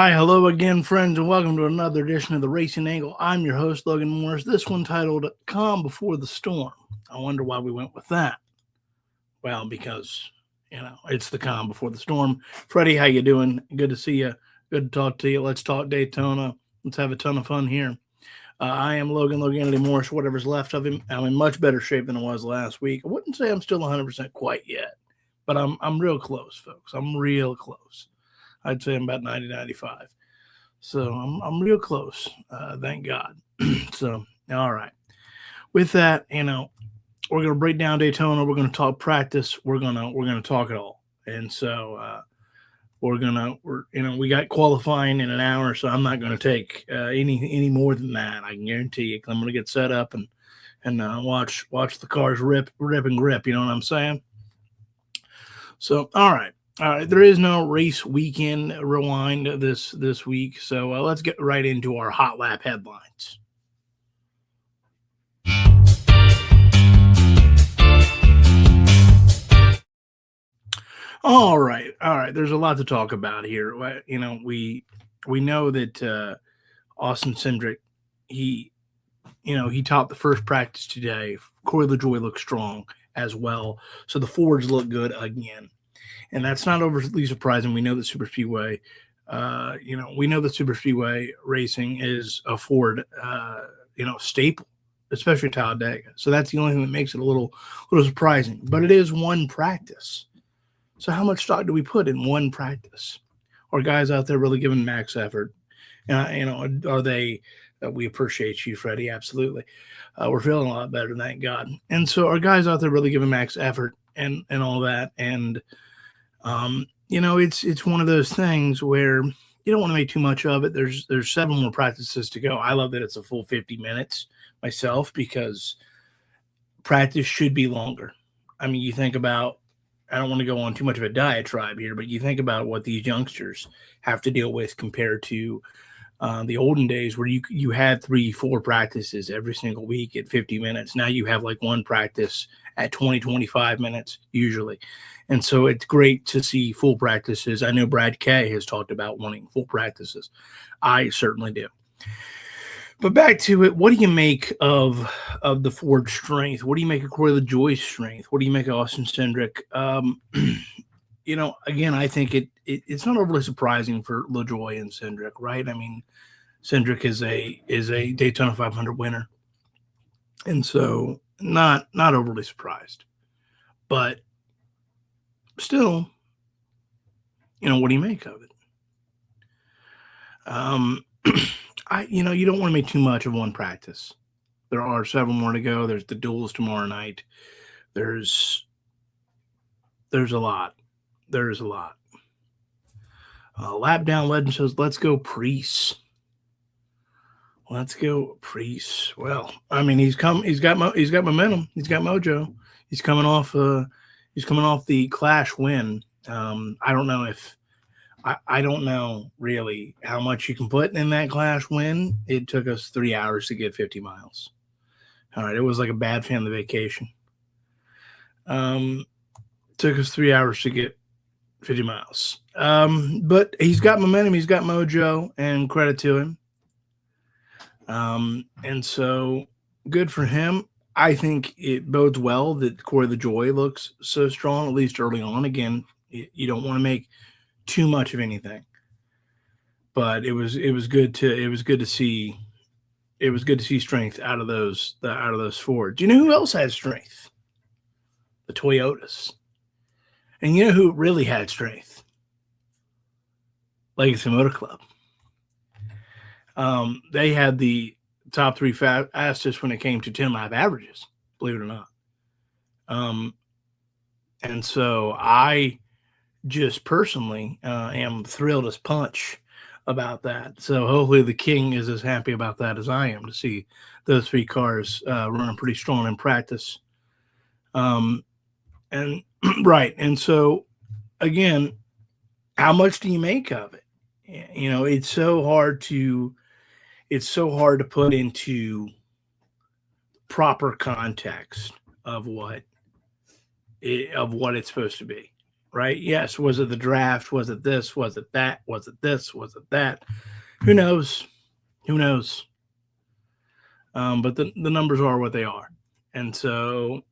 Hi, hello again, friends, and welcome to another edition of the Racing Angle. I'm your host, Logan Morris. This one titled Calm Before the Storm. I wonder why we went with that. Well, because, it's the calm before the storm. Freddie, how you doing? Good to see you. Good to talk to you. Let's talk Daytona. Let's have a ton of fun here. I am Logan Morris, whatever's left of him. I'm in much better shape than I was last week. I wouldn't say I'm still 100% quite yet, but I'm real close, folks. I'm real close. I'd say I'm about 90, 95. So I'm real close. Thank God. So, all right. With that, we're gonna break down Daytona. We're gonna talk practice. We're gonna talk it all. And so we got qualifying in an hour, so I'm not gonna take any more than that. I can guarantee you. 'Cause I'm gonna get set up and watch the cars rip and grip. You know what I'm saying? So, all right. All right, there is no race weekend rewind this week, so let's get right into our hot lap headlines. All right. There's a lot to talk about here. We know that Austin Cindric, he topped the first practice today. Corey LaJoie looks strong as well, so the Fords look good again. And that's not overly surprising. We know that Super Speedway, Super Speedway racing is a Ford, staple, especially Talladega. So that's the only thing that makes it a little surprising. But it is one practice. So how much stock do we put in one practice? Are guys out there really giving max effort? Are they? We appreciate you, Freddie. Absolutely. We're feeling a lot better, thank God. And so are guys out there really giving max effort and all that? And it's one of those things where you don't want to make too much of it. There's 7 more practices to go. I love that it's a full 50 minutes myself because practice should be longer. I mean, you think about, I don't want to go on too much of a diatribe here, but you think about what these youngsters have to deal with compared to the olden days where you had 3-4 practices every single week at 50 minutes. Now you have like one practice at 20-25 minutes usually. And so it's great to see full practices. I know Brad Kay has talked about wanting full practices. I certainly do. But back to it, what do you make of the Ford strength? What do you make of Corey LaJoie's strength? What do you make of Austin Cindric? Again, I think it's not overly surprising for LaJoie and Cindric, right? I mean, Cindric is a Daytona 500 winner, and so not overly surprised. But still, what do you make of it? You don't want to make too much of one practice. There are several more to go. There's the duels tomorrow night. There's a lot. There's a lot. Lap Down Legend says, "Let's go, Priest. Let's go, Priest." Well, I mean, he's got momentum. He's got mojo. He's coming off the Clash win. I don't know if I don't know really how much you can put in that Clash win. It took us 3 hours to get 50 miles. All right, it was like a bad family vacation. Took us 3 hours to get 50 miles. But he's got momentum. He's got mojo, and credit to him. And so good for him. I think it bodes well that Corey LaJoie looks so strong, at least early on. Again, you don't want to make too much of anything, but it was good to see strength out of those Fords. You know who else had strength? The Toyotas. And you know who really had strength? Legacy Motor Club. They had the top 3 fastest when it came to 10-lap averages, believe it or not. And so I just personally am thrilled as punch about that. So hopefully the King is as happy about that as I am to see those 3 cars running pretty strong in practice. And right. And so again, how much do you make of it? It's so hard to put into proper context of what it's supposed to be. right? Yes. Was it the draft? Was it this? Was it that? Was it this? Was it that? Who knows? Who knows? But the numbers are what they are. And so,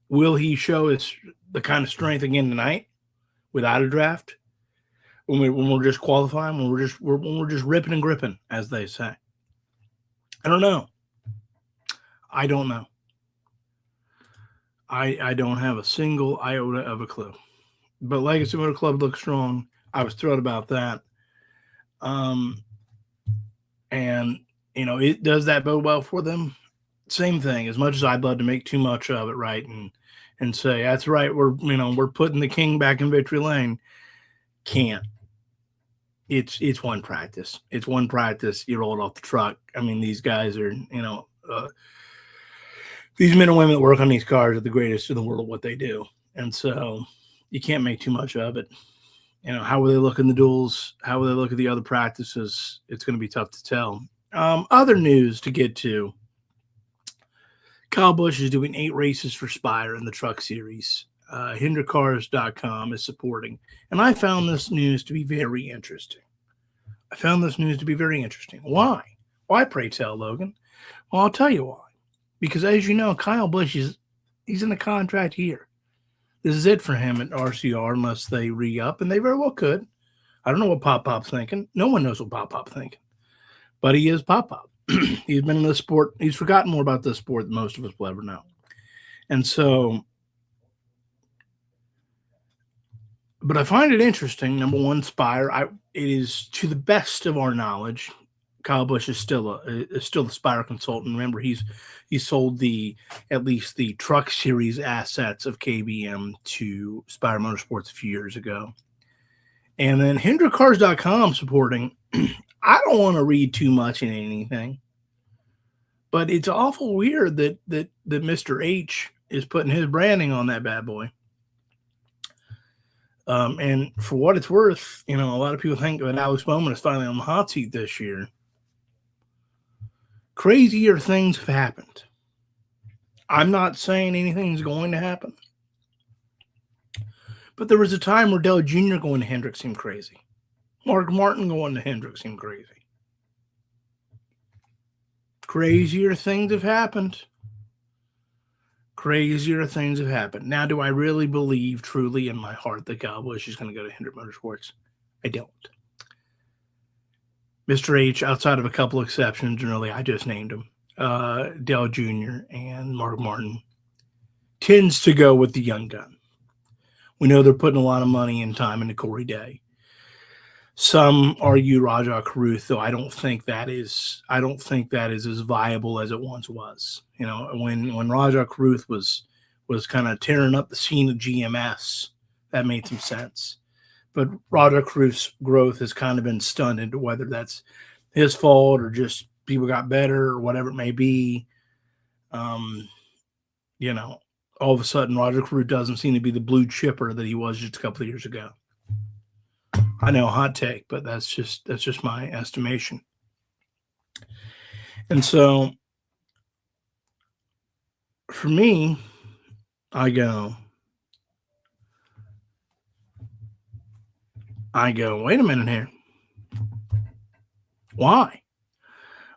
will he show his the kind of strength again tonight without a draft? When we're just qualifying, when we're just ripping and gripping, as they say. I don't know. I don't know. I don't have a single iota of a clue. But Legacy Motor Club looks strong. I was thrilled about that. And it does that bode well for them. Same thing. As much as I'd love to make too much of it, right, and say that's right, we're putting the king back in victory lane. Can't. It's one practice. It's one practice. You roll it off the truck. I mean, these guys are, these men and women that work on these cars are the greatest in the world at what they do. And so you can't make too much of it. How will they look in the duels? How will they look at the other practices? It's going to be tough to tell. Other news to get to. Kyle Busch is doing 8 races for Spire in the Truck Series. HinderCars.com is supporting. And I found this news to be very interesting. Why? Why, pray tell, Logan? Well, I'll tell you why. Because as you know, Kyle Busch he's in a contract year. This is it for him at RCR unless they re-up, and they very well could. I don't know what Pop's thinking. No one knows what Pop's thinking. But he is Pop. He's been in this sport. He's forgotten more about this sport than most of us will ever know. And so, but I find it interesting. Number one, Spire. It is, to the best of our knowledge, Kyle Busch is still the Spire consultant. Remember, he sold at least the Truck Series assets of KBM to Spire Motorsports a few years ago. And then HinderCars.com supporting. I don't want to read too much in anything, but it's awful weird that Mr. H is putting his branding on that bad boy. And for what it's worth, a lot of people think that Alex Bowman is finally on the hot seat this year. Crazier things have happened. I'm not saying anything's going to happen, but there was a time where Dale Jr. going to Hendrick seemed crazy. Mark Martin going to Hendrick seemed crazy. Crazier things have happened. Now, do I really believe truly in my heart that Kyle Busch is going to go to Hendrick Motorsports? I don't. Mr. H, outside of a couple exceptions, and really I just named him, Dale Jr. and Mark Martin, tends to go with the young gun. We know they're putting a lot of money and time into Corey Day. Some argue Rajah Caruth, though I don't think that is as viable as it once was. When Rajah Caruth was kind of tearing up the scene of GMS, that made some sense. But Rajah Caruth's growth has kind of been stunted, whether that's his fault or just people got better or whatever it may be. All of a sudden Rajah Caruth doesn't seem to be the blue chipper that he was just a couple of years ago. I know, hot take, but that's just my estimation. And so, for me, I go, wait a minute here. Why?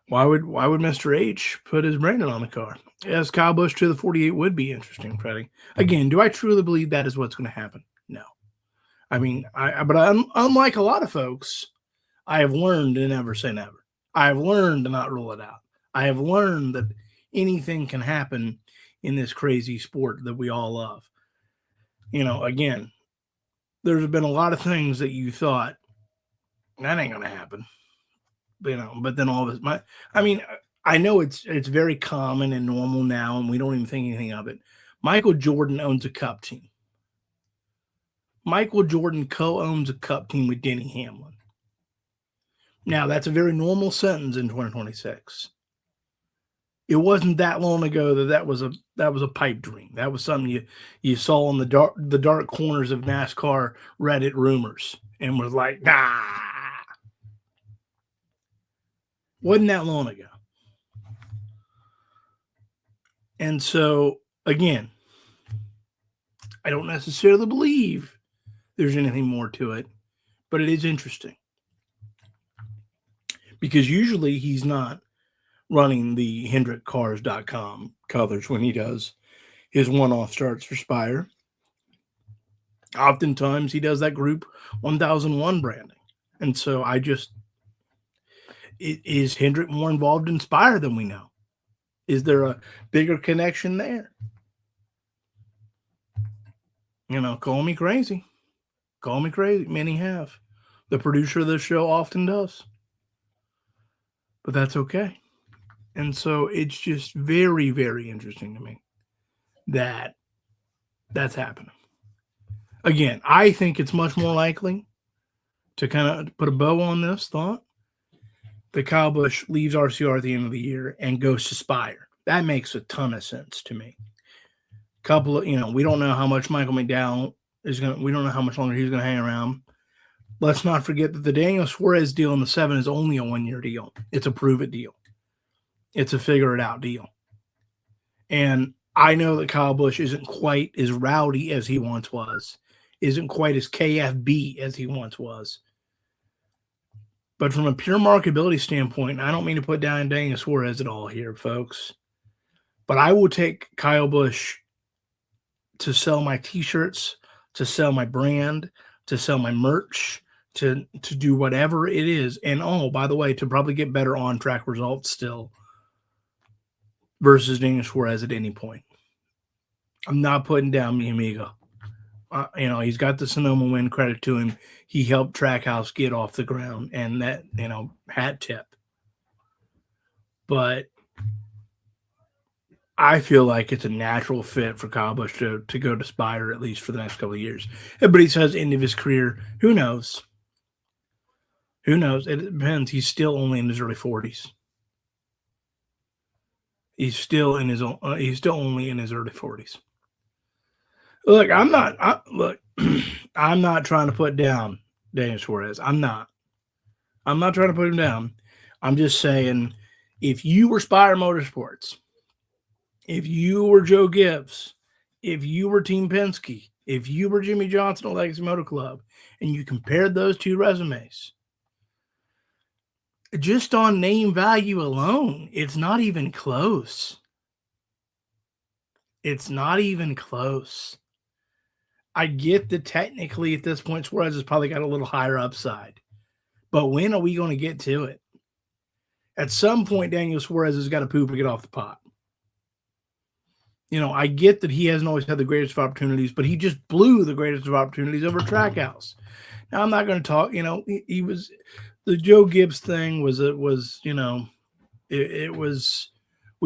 Why would Mr. H put his branding on the car? Yes, Kyle Busch to the 48 would be interesting, Freddie. Again, do I truly believe that is what's going to happen? No. I mean, unlike a lot of folks, I have learned to never say never. I have learned to not rule it out. I have learned that anything can happen in this crazy sport that we all love. Again, there's been a lot of things that you thought, that ain't going to happen. But then all of this, I know it's very common and normal now, and we don't even think anything of it. Michael Jordan owns a Cup team. Michael Jordan co-owns a Cup team with Denny Hamlin. Now, that's a very normal sentence in 2026. It wasn't that long ago that was a pipe dream. That was something you saw in the dark corners of NASCAR Reddit rumors and was like, nah. Wasn't that long ago. And so, again, I don't necessarily believe there's anything more to it, but it is interesting because usually he's not running the HendrickCars.com colors when he does his one-off starts for Spire. Oftentimes he does that Group 1001 branding. And so is Hendrick more involved in Spire than we know? Is there a bigger connection there? Call me crazy. Call me crazy. Many have. The producer of this show often does. But that's okay. And so it's just very, very interesting to me that that's happening. Again, I think it's much more likely, to kind of put a bow on this thought, that Kyle Busch leaves RCR at the end of the year and goes to Spire. That makes a ton of sense to me. We don't know how much Michael McDowell we don't know how much longer he's going to hang around. Let's not forget that the Daniel Suarez deal in the 7 is only a 1-year deal. It's a prove it deal. It's a figure it out deal. And I know that Kyle Busch isn't quite as rowdy as he once was, isn't quite as KFB as he once was. But from a pure marketability standpoint, I don't mean to put down Daniel Suarez at all here, folks, but I will take Kyle Busch to sell my T-shirts, to sell my brand, to sell my merch, to do whatever it is. And by the way, to probably get better on-track results still versus Daniel Suarez at any point. I'm not putting down mi amigo. He's got the Sonoma win, credit to him. He helped Trackhouse get off the ground, and that, hat tip. But I feel like it's a natural fit for Kyle Busch to go to Spire, at least for the next couple of years. Everybody says end of his career. Who knows? Who knows? It depends. He's still only in his early 40s. He's still only in his early 40s. Look, I'm not trying to put down Daniel Suarez. I'm not trying to put him down. I'm just saying, if you were Spire Motorsports, if you were Joe Gibbs, if you were Team Penske, if you were Jimmy Johnson at Legacy Motor Club, and you compared those two resumes, just on name value alone, it's not even close. It's not even close. I get that technically at this point, Suarez has probably got a little higher upside. But when are we going to get to it? At some point, Daniel Suarez has got to poop and get off the pot. I get that he hasn't always had the greatest of opportunities, but he just blew the greatest of opportunities over Trackhouse. Now, I'm not going to talk, he was, the Joe Gibbs thing was, we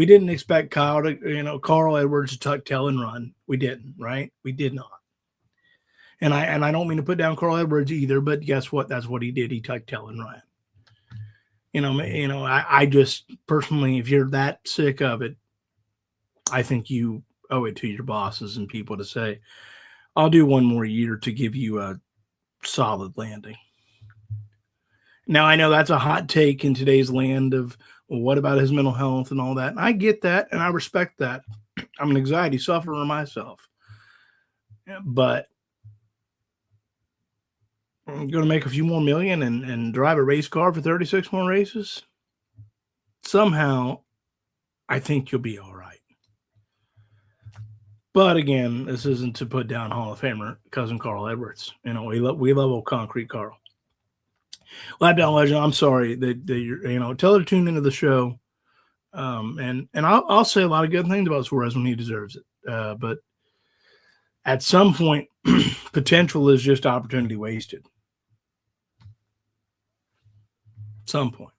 didn't expect Carl Edwards to tuck tail and run. We didn't, right? We did not. And I don't mean to put down Carl Edwards either, but guess what? That's what he did. He tucked tail and ran. I just personally, if you're that sick of it, I think you owe it to your bosses and people to say, I'll do one more year to give you a solid landing. Now, I know that's a hot take in today's land of, well, what about his mental health and all that? And I get that, and I respect that. I'm an anxiety sufferer myself. But I'm going to make a few more million and drive a race car for 36 more races. Somehow, I think you'll be all right. But again, this isn't to put down Hall of Famer cousin Carl Edwards. We love old Concrete Carl. Lap Down Legend, I'm sorry that you're, tell her to tune into the show. And I'll say a lot of good things about Suarez when he deserves it. But at some point, potential is just opportunity wasted. Some point,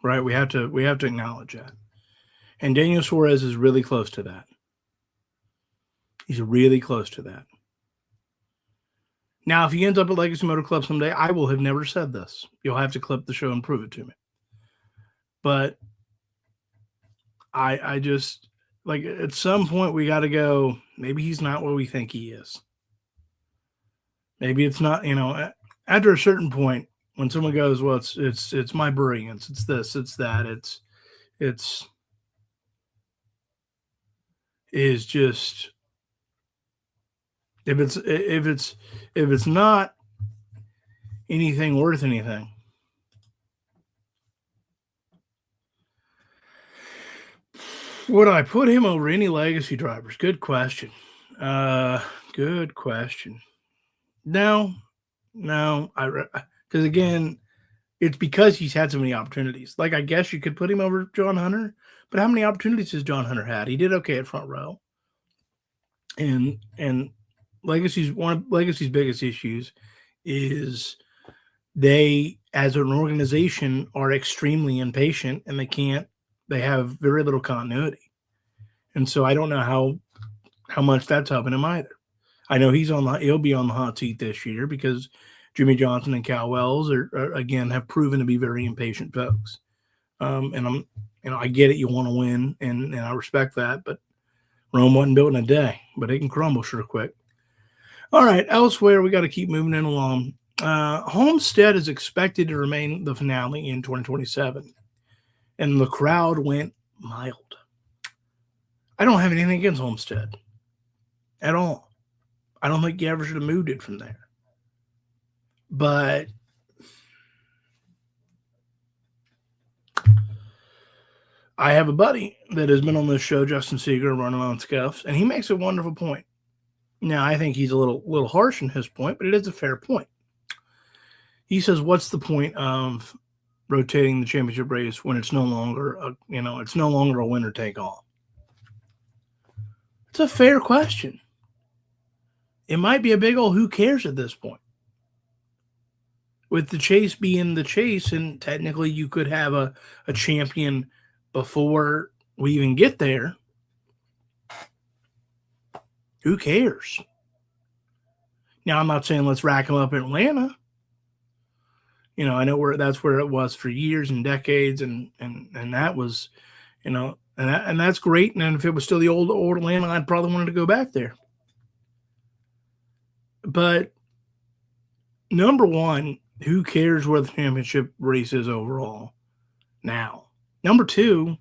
right? We have to acknowledge that. And Daniel Suarez is really close to that. He's really close to that. Now, if he ends up at Legacy Motor Club someday, I will have never said this. You'll have to clip the show and prove it to me. But I just, at some point we got to go, maybe he's not what we think he is. Maybe it's not, after a certain point, when someone goes, well, it's my brilliance, it's this, it's that, If it's not anything worth anything, would I put him over any legacy drivers? Good question. Good question. No, because again, it's because he's had so many opportunities. Like, I guess you could put him over John Hunter, but how many opportunities has John Hunter had? He did okay at front row, and one of Legacy's biggest issues is they, as an organization, are extremely impatient, and they have very little continuity, and so I don't know how much that's helping him either. I know he'll be on the hot seat this year because Jimmy Johnson and Cal Wells are again have proven to be very impatient folks. And I get it. You want to win, and I respect that, but Rome wasn't built in a day, but it can crumble sure quick. All right, elsewhere, we got to keep moving it along. Homestead is expected to remain the finale in 2027, and the crowd went mild. I don't have anything against Homestead at all. I don't think you ever should have moved it from there. But I have a buddy that has been on this show, Justin Seeger, running on Scuffs, and he makes a wonderful point. Now, I think he's a little harsh in his point, but it is a fair point. He says, "What's the point of rotating the championship race when it's no longer a winner take all?" It's a fair question. It might be a big old who cares at this point. With the chase being the chase, and technically you could have a champion before we even get there. Who cares? Now, I'm not saying let's rack them up in Atlanta. I know that's where it was for years and decades, and that was, and that's great. And if it was still the old Atlanta, I'd probably wanted to go back there. But number one, who cares where the championship race is overall now? Number two,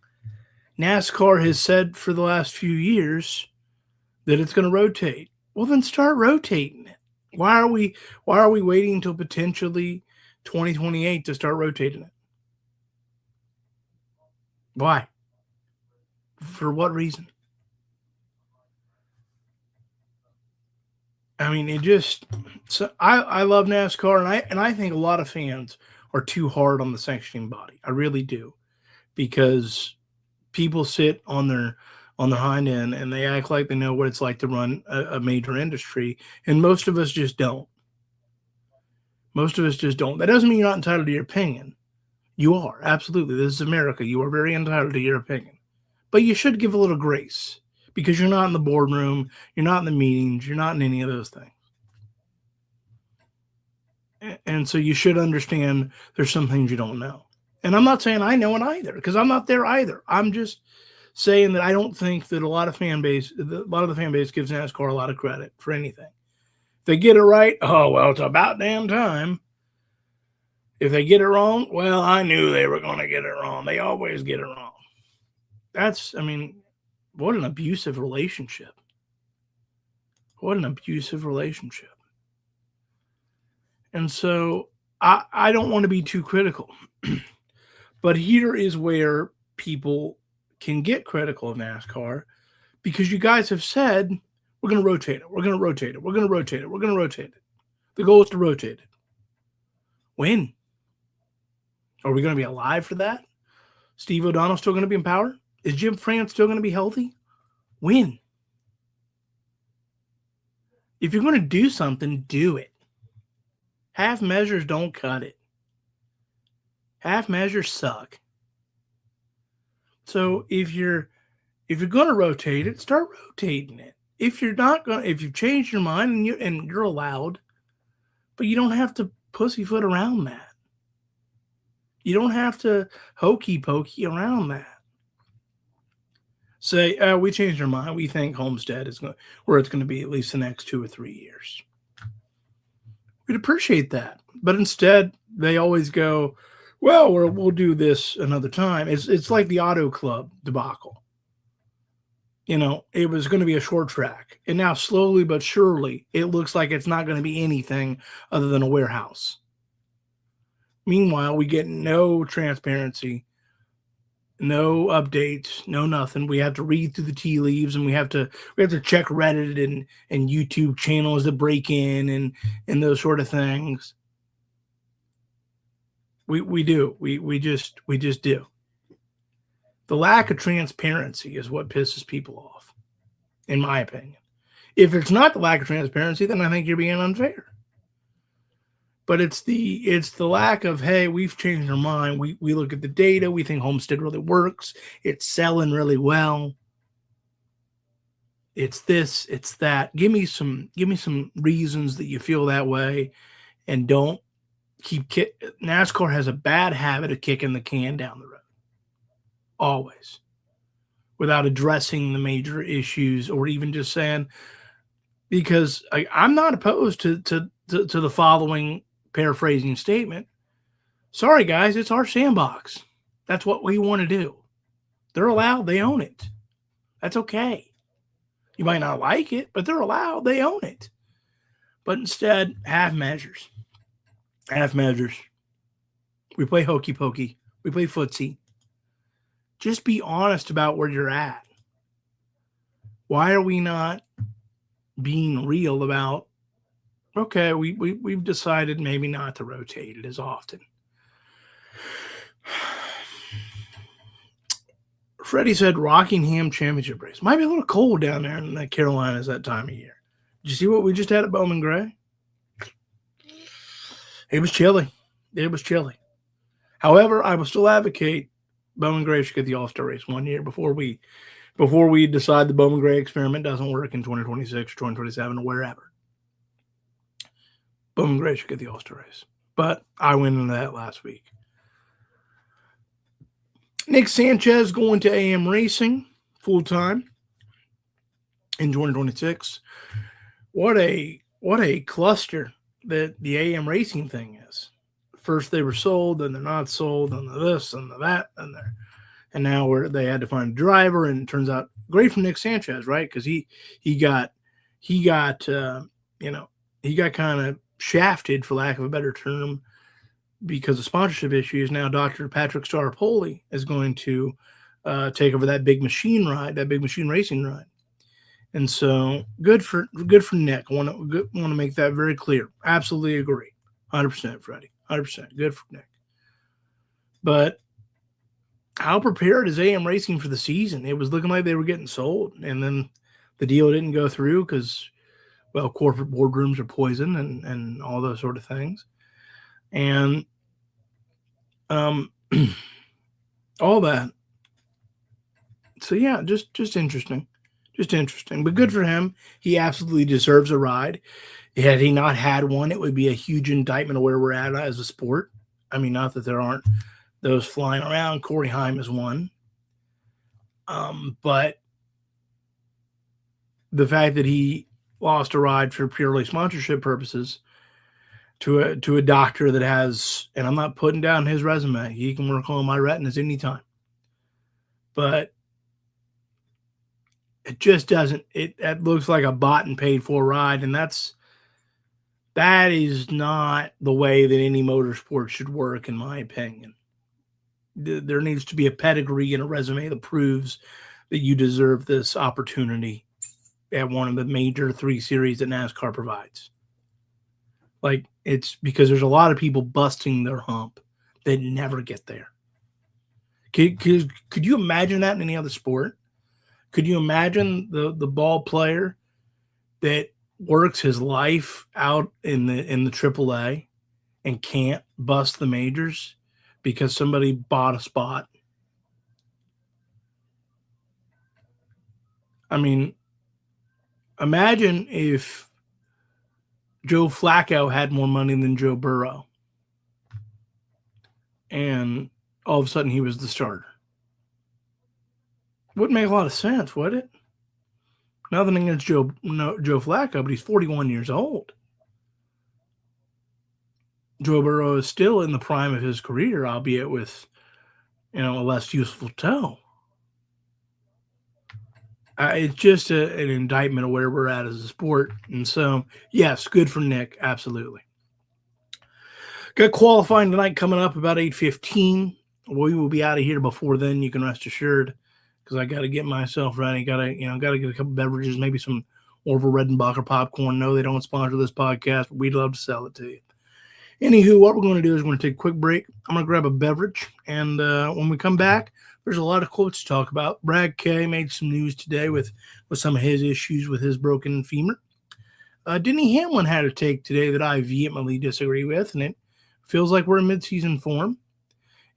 NASCAR has said for the last few years that it's going to rotate. Well, then start rotating it. Why are we waiting until potentially 2028 to start rotating it? Why? For what reason? I mean, I love NASCAR, and I think a lot of fans are too hard on the sanctioning body. I really do, because people sit on their hind end and they act like they know what it's like to run a major industry, and most of us just don't. Most of us just don't. That doesn't mean you're not entitled to your opinion. You are, absolutely. This is America. You are very entitled to your opinion, but you should give a little grace, because you're not in the boardroom, you're not in the meetings, you're not in any of those things. And so you should understand there's some things you don't know. And I'm not saying I know it either, because I'm not there either. I'm just saying that I don't think that a lot of the fan base gives NASCAR a lot of credit for anything. If they get it right, oh, well, it's about damn time. If they get it wrong, well, I knew they were going to get it wrong. They always get it wrong. What an abusive relationship. What an abusive relationship. And so I don't want to be too critical, but here is where people can get critical of NASCAR, because you guys have said, we're going to rotate it. We're going to rotate it. We're going to rotate it. We're going to rotate it. The goal is to rotate it. When? Are we going to be alive for that? Steve O'Donnell still going to be in power? Is Jim France still going to be healthy? When? If you're going to do something, do it. Half measures don't cut it. Half measures suck. So if you're going to rotate it, start rotating it. If you've changed your mind and you're allowed, but you don't have to pussyfoot around that. You don't have to hokey pokey around that. Say, we changed our mind. We think Homestead is where it's going to be at least the next 2 or 3 years. We'd appreciate that. But instead, they always go, well, we'll do this another time. It's like the Auto Club debacle. it was going to be a short track. And now, slowly but surely, it looks like it's not going to be anything other than a warehouse. Meanwhile, we get no transparency, no updates, no nothing. We have to read through the tea leaves, and we have to check Reddit and YouTube channels that break in and those sort of things. We do. We just do. The lack of transparency is what pisses people off, in my opinion. If it's not the lack of transparency, then I think you're being unfair. But it's the lack of, hey, we've changed our mind. We look at the data. We think Homestead really works. It's selling really well. It's this. It's that. Give me some reasons that you feel that way, and don't keep. NASCAR has a bad habit of kicking the can down the road, always, without addressing the major issues or even just saying. Because I'm not opposed to the following paraphrasing statement. Sorry, guys, it's our sandbox. That's what we want to do. They're allowed. They own it. That's okay. You might not like it, but they're allowed. They own it. But instead, half measures. Half measures. We play hokey pokey. We play footsie. Just be honest about where you're at. Why are we not being real about, okay, we've decided maybe not to rotate it as often. Freddie said Rockingham Championship race. Might be a little cold down there in the Carolinas that time of year. Did you see what we just had at Bowman Gray? It was chilly. It was chilly. However, I will still advocate Bowman Gray should get the All-Star race 1 year before we decide the Bowman Gray experiment doesn't work in 2026 or 2027 or wherever. Bowman Gray should get the All-Star race. But I went into that last week. Nick Sanchez going to AM Racing full-time in 2026. What a cluster that the AM Racing thing is. First they were sold, then they're not sold, then they're this, and they're that, and now they had to find a driver, and it turns out great for Nick Sanchez, right? Because he got kind of shafted, for lack of a better term, because of sponsorship issues. Now Dr. Patrick Staropoli is going to take over that big machine racing ride, and so good for Nick. I want to make that very clear. Absolutely agree, 100%, Freddie, 100% good for Nick. But how prepared is AM Racing for the season? It was looking like they were getting sold, and then the deal didn't go through because, well, corporate boardrooms are poison and all those sort of things. And all that. So, yeah, just interesting. Just interesting. But good for him. He absolutely deserves a ride. Had he not had one, it would be a huge indictment of where we're at as a sport. I mean, not that there aren't those flying around. Corey Heim is one. But the fact that he lost a ride for purely sponsorship purposes to a doctor that has, and I'm not putting down his resume. He can work on my retinas anytime. But it just doesn't, it looks like a bought and paid for ride, and that is not the way that any motorsport should work, in my opinion. There needs to be a pedigree and a resume that proves that you deserve this opportunity at one of the major 3 series that NASCAR provides. Like, it's because there's a lot of people busting their hump that never get there. Could you imagine that in any other sport? Could you imagine the ball player that works his life out in the AAA and can't bust the majors because somebody bought a spot? I mean, imagine if Joe Flacco had more money than Joe Burrow, and all of a sudden he was the starter. Wouldn't make a lot of sense, would it? Nothing against Joe Flacco, but he's 41 years old. Joe Burrow is still in the prime of his career, albeit with, a less useful toe. It's just an indictment of where we're at as a sport. And so, yes, good for Nick. Absolutely. Got qualifying tonight coming up about 8:15. We will be out of here before then. You can rest assured, because I got to get myself ready. Got to get a couple beverages, maybe some Orville Redenbacher popcorn. No, they don't sponsor this podcast, but we'd love to sell it to you. Anywho, what we're going to do is we're going to take a quick break. I'm going to grab a beverage, and when we come back, there's a lot of quotes to talk about. Brad K made some news today with some of his issues with his broken femur. Denny Hamlin had a take today that I vehemently disagree with, and it feels like we're in mid-season form.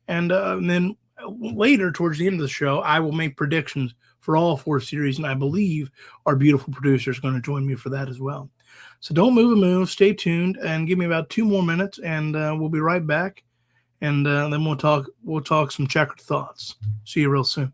And then later, towards the end of the show, I will make predictions for all 4 series, and I believe our beautiful producer is going to join me for that as well. So don't move a move. Stay tuned and give me about 2 more minutes, and we'll be right back. And then we'll talk some checkered thoughts. See you real soon.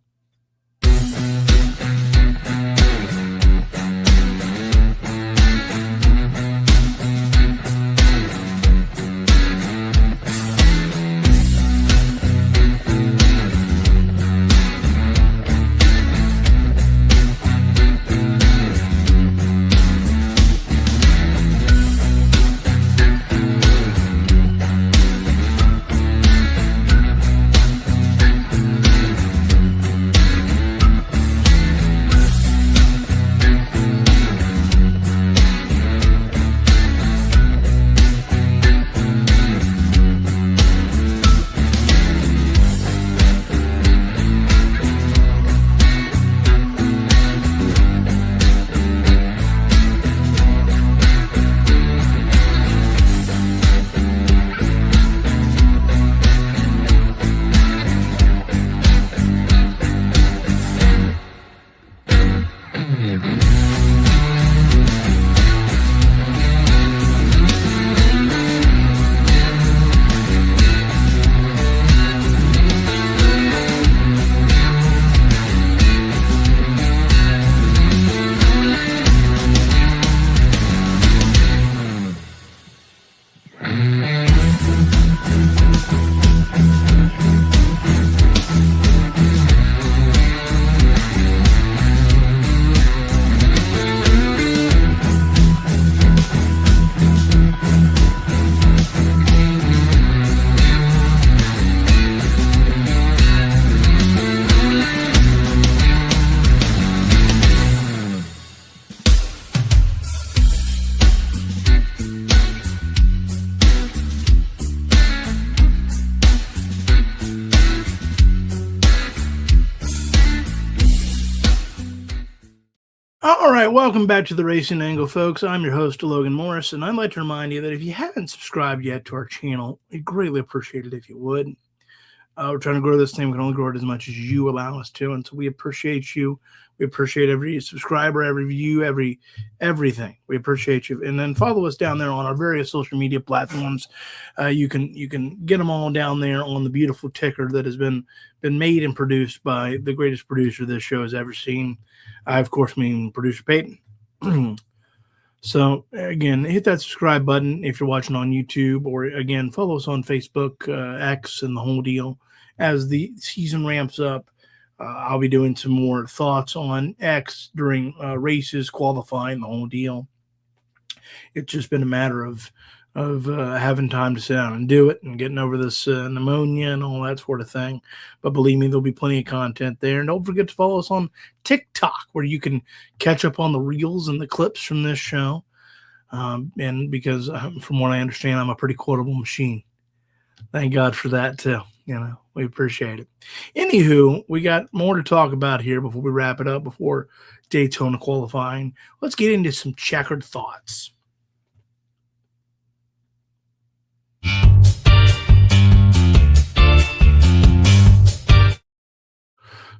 All right, welcome back to the Racing Angle, folks. I'm your host, Logan Morris, and I'd like to remind you that if you haven't subscribed yet to our channel, we'd greatly appreciate it if you would. We're trying to grow this thing. We can only grow it as much as you allow us to, and so we appreciate you. We appreciate every subscriber, every view, everything. We appreciate you. And then follow us down there on our various social media platforms. You can get them all down there on the beautiful ticker that has been made and produced by the greatest producer this show has ever seen. I, of course, mean producer Peyton. So, again, hit that subscribe button if you're watching on YouTube, or, again, follow us on Facebook, X, and the whole deal. As the season ramps up, I'll be doing some more thoughts on X during races, qualifying, the whole deal. It's just been a matter of having time to sit down and do it and getting over this pneumonia and all that sort of thing. But believe me, there'll be plenty of content there. And don't forget to follow us on TikTok, where you can catch up on the reels and the clips from this show. And because from what I understand, I'm a pretty quotable machine. Thank God for that, too. We appreciate it. Anywho, we got more to talk about here before we wrap it up, before Daytona qualifying. Let's get into some checkered thoughts.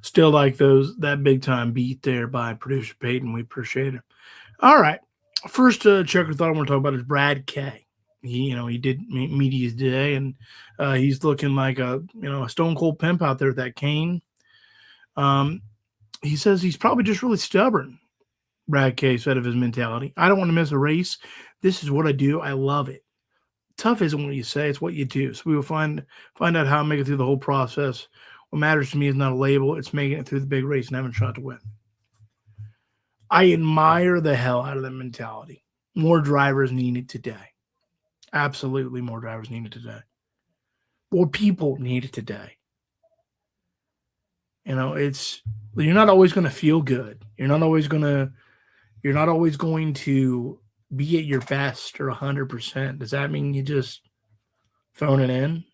Still like that big time beat there by producer Peyton. We appreciate it. All right. First checker thought I want to talk about is Brad K. He did media today, and he's looking like a stone cold pimp out there with that cane. He says he's probably just really stubborn. Brad K said of his mentality. I don't want to miss a race. This is what I do. I love it. Tough isn't what you say, it's what you do. So we will find out how to make it through the whole process. What matters to me is not a label. It's making it through the big race and having a shot to win. I admire the hell out of that mentality. More drivers needed today. Absolutely more drivers needed today. More people needed today. You know, you're not always going to feel good. You're not always going to be at your best or 100%. Does that mean you just phone it in?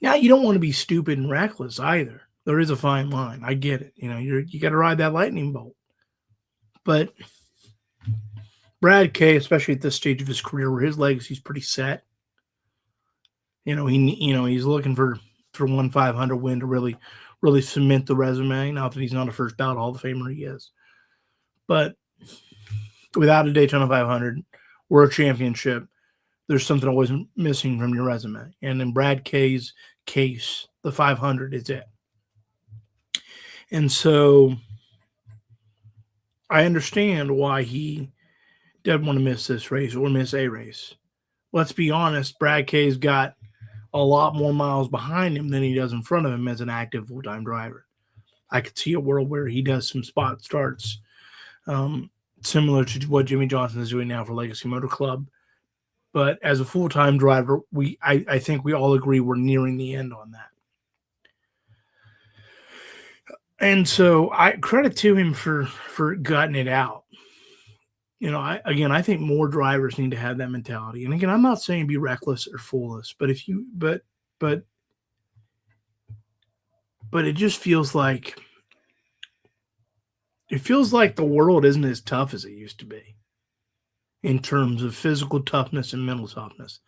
Now, you don't want to be stupid and reckless either. There is a fine line. I get it. You know, you got to ride that lightning bolt. But Brad K, especially at this stage of his career where his legacy's pretty set, he's looking for 1 500 win to really cement the resume. Not that he's not a first ballot Hall of Famer, he is. But without a Daytona 500 or a championship, there's something always missing from your resume. And in Brad K's case, the 500 is it. And so I understand why he doesn't want to miss this race or miss a race. Let's be honest, Brad K's got a lot more miles behind him than he does in front of him as an active full-time driver. I could see a world where he does some spot starts, similar to what Jimmy Johnson is doing now for Legacy Motor Club. But as a full-time driver, I think we all agree we're nearing the end on that. And so I credit to him for gutting it out. You know, I think more drivers need to have that mentality. And again, I'm not saying be reckless or foolish, but but it just feels like the world isn't as tough as it used to be in terms of physical toughness and mental toughness.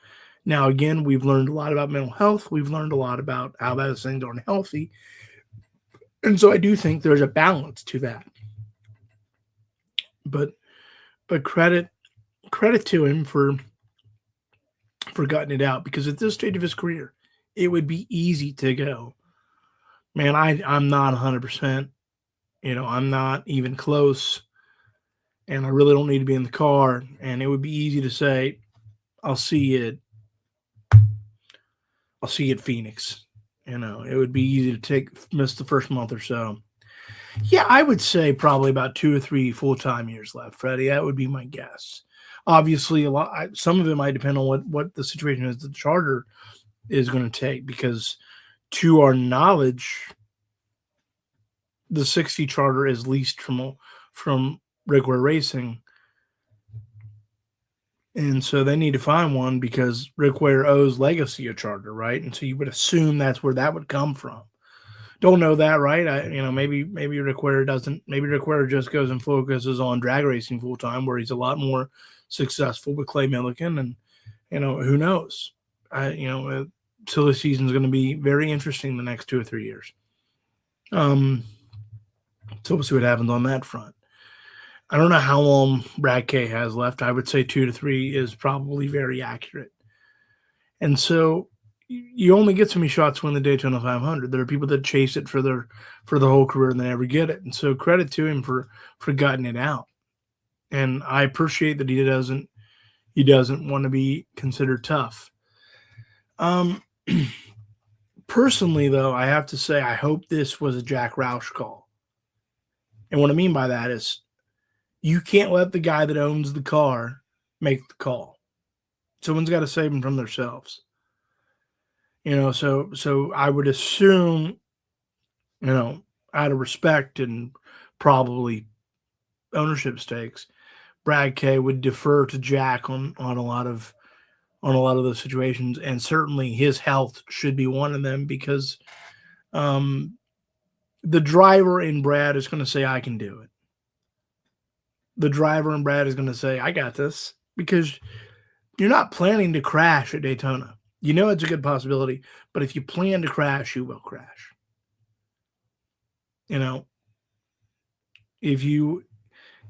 Now, again, we've learned a lot about mental health. We've learned a lot about how those things aren't healthy. And so I do think there's a balance to that. But credit to him for gutting it out, because at this stage of his career, it would be easy to go, man, I'm not 100%. I'm not even close, and I really don't need to be in the car. And it would be easy to say, I'll see you at Phoenix. It would be easy to miss the first month or so. Yeah, I would say probably about 2 or 3 full-time years left, Freddie. That would be my guess. Obviously, some of it might depend on what the situation is the charter is going to take, because to our knowledge, the 60 charter is leased from Rick Ware Racing. And so they need to find one because Rick Ware owes Legacy a charter, right? And so you would assume that's where that would come from. Don't know that, right? Maybe Rick Ware doesn't. Maybe Rick Ware just goes and focuses on drag racing full time, where he's a lot more successful with Clay Millican, and who knows? Silly season is going to be very interesting the next 2 or 3 years. So we'll see what happens on that front. I don't know how long Brad K has left. I would say 2 to 3 is probably very accurate. And so you only get so many shots to win the Daytona 500. There are people that chase it for the whole career and they never get it. And so credit to him for gutting it out. And I appreciate that he doesn't want to be considered tough. Personally, though, I have to say I hope this was a Jack Roush call. And what I mean by that is you can't let the guy that owns the car make the call. Someone's got to save them from themselves. So I would assume, out of respect and probably ownership stakes, Brad K would defer to Jack on a lot of those situations, and certainly his health should be one of them, because the driver in Brad is going to say, I can do it. The driver in Brad is going to say, I got this, because you're not planning to crash at Daytona. It's a good possibility, but if you plan to crash, you will crash. If you